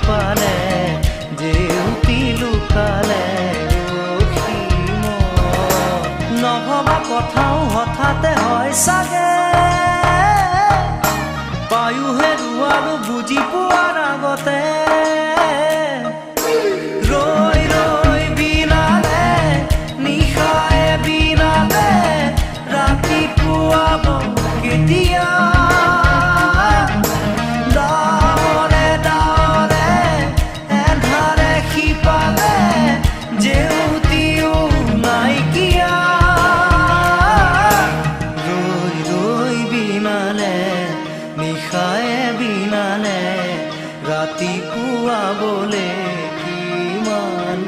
পালে জেউতি লুকালে নভবা কথাও হঠাতে হয় চাগে পায়ো হেৰুৱালো বুজি পোৱাৰ আগতে ৰৈ ৰৈ বিনালে নিশায়ে বিনালে ৰাতিপুৱাব কেতিয়া ৰাতিপুৱা বলে কিমান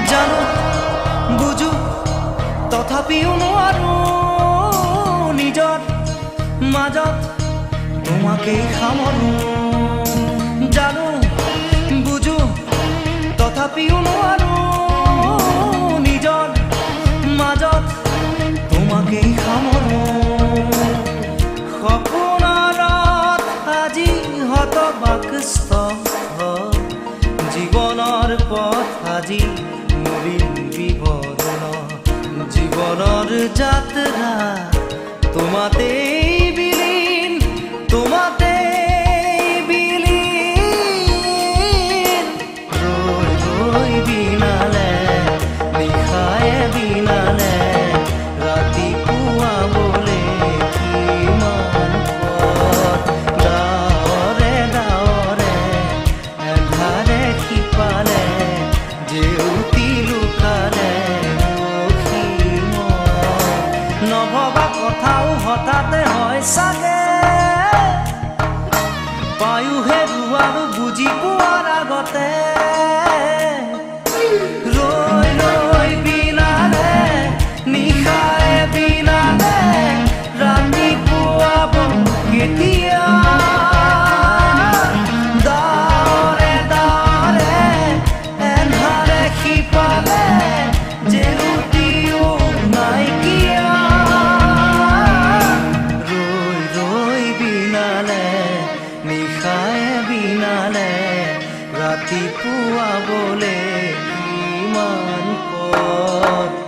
জানো বুঝো তথাপিও নোৱাৰো নিজৰ মাজত তোমাকেই সামৰো জানো বুঝো তথাপিও নোৱাৰো নিজৰ মাজত তোমাকেই সামৰো সপোনত আজি হতবাকস্থ জীৱনৰ পথ আজি বিবৰণ জীবনেৰ যাত্ৰা তোমাতে বিলীন তোমাতে বিলীন ৰই ৰই বিনালে নিশায়ে বিনালে ৰাতিপুৱা বলে কিমান পথ ডাৱৰে ডাৱৰে এধাৰে সিপালে জেউতি নভবা কথাও হঠাতে হয় চাগে পায়ো হেৰুৱালো বুজি পোৱাৰ আগতে ৰৈ ৰৈ বিনালে নিশায়ে বিনালে ৰাতিপুৱাব কেতিয়া ডাৱৰে ডাৱৰে এন্ধাৰে সিপালে জেউতিও নাইকিয়া নিশায়ে বিনালে ৰাতিপুৱা বলে কিমান পথ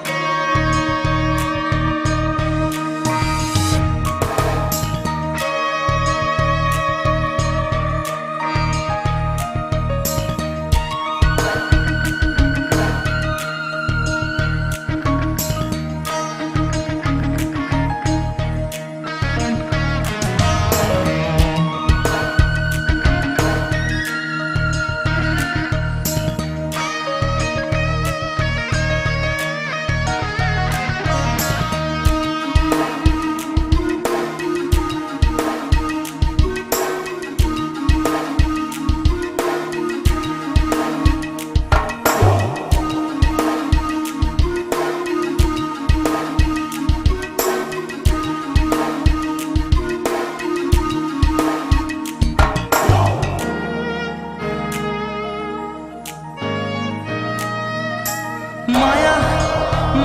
মায়া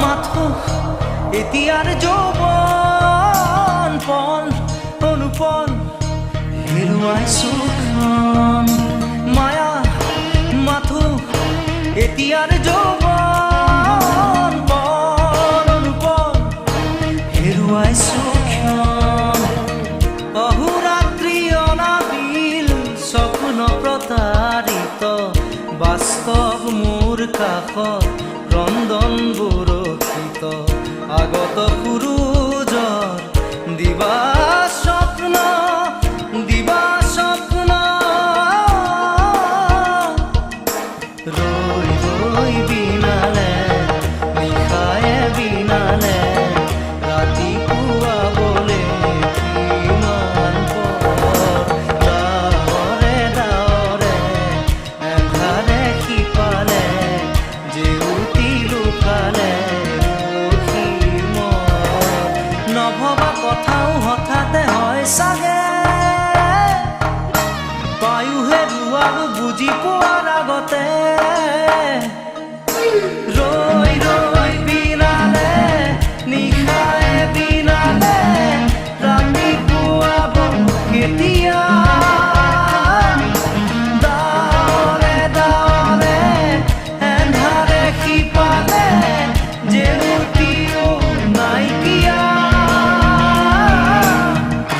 মাথো এতিয়াৰ যৌৱন পণ অনুপণ হেৰুৱাইছো মায়া মাথো এতিয়াৰ যৌৱন পণ অনুপণ হেৰুৱাইছো অহোৰাত্ৰি অনাবিল স্বপ্ন প্ৰতাৰিত বাস্তৱ মোৰ কাষত ক্ৰন্দন বৰষিত আগত সূৰুজৰ দিবা স্বপ্ন আগতে ৰৈ ৰৈ বিনালে নিশাই বিনালে ৰাতি পুৱাব কেতিয়া ডাৱৰে ডাৱৰে এন্ধাৰে সিপালে জেউতিও নাইকিয়া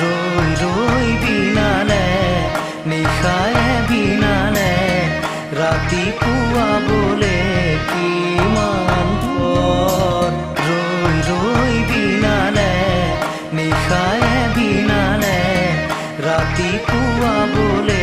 ৰৈ ৰৈ বিনালে নিশাই বিনালে ৰাতি পুৱাবলে কিমান পৰ ৰৈ ৰৈ বিনালে নিশাই বিনালে ৰাতি পুৱাবলে